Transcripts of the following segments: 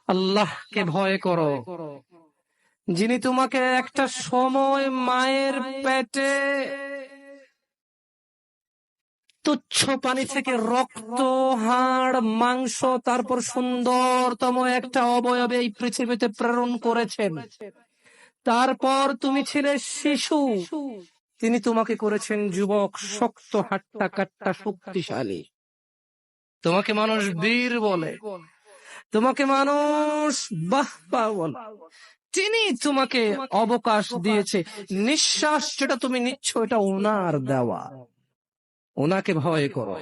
আল্লাহকে ভয় করো, যিনি তোমাকে একটা সময় মায়ের পেটে তুচ্ছ পানি থেকে রক্ত, হাড়, মাংস, তারপর সুন্দরতম একটা অবয়বে এই পৃথিবীতে প্রেরণ করেছেন। তারপর তুমি ছিলে শিশু, তিনি তোমাকে করেছেন যুবক, শক্ত হাট্টা কাট্টা শক্তিশালী। তোমাকে মানুষ বীর বলে, তোমাকে মানুষ বাহবা বলে। তিনি তোমাকে অবকাশ দিয়েছে। নিঃশ্বাস যেটা তুমি নিচ্ছ, এটা ওনার দেওয়া। ওনাকে ভয় করো।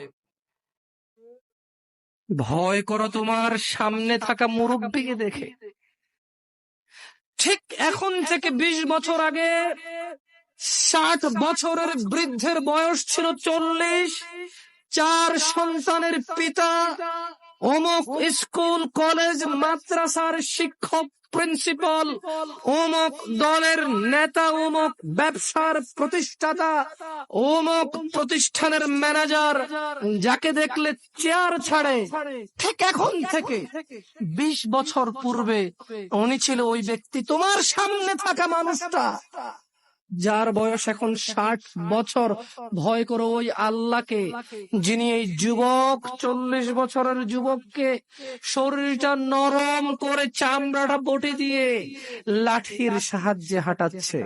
ভয় করো তোমার সামনে থাকা মুরব্বিকে দেখে। ঠিক এখন থেকে 20 বছর আগে 60 বছরের বৃদ্ধের বয়স ছিল 40, 4 সন্তানের পিতা, অমুক স্কুল কলেজ মাদ্রাসার শিক্ষক, প্রিন্সিপাল, অমুক দলের নেতা, অমুক ব্যবসার প্রতিষ্ঠাতা, অমুক প্রতিষ্ঠানের ম্যানেজার, যাকে দেখলে চেয়ার ছাড়ে। ঠিক এখন থেকে 20 বছর পূর্বে উনি ছিল ওই ব্যক্তি। তোমার সামনে থাকা মানুষটা, যার বয়স এখন 60 বছর, ভয় করো ওই আল্লাহকে, যিনি এই যুবক, 40 বছরের যুবককে শরীরটা নরম করে চামড়াটা বটে দিয়ে লাঠির সাহায্যে হাঁটাচ্ছে।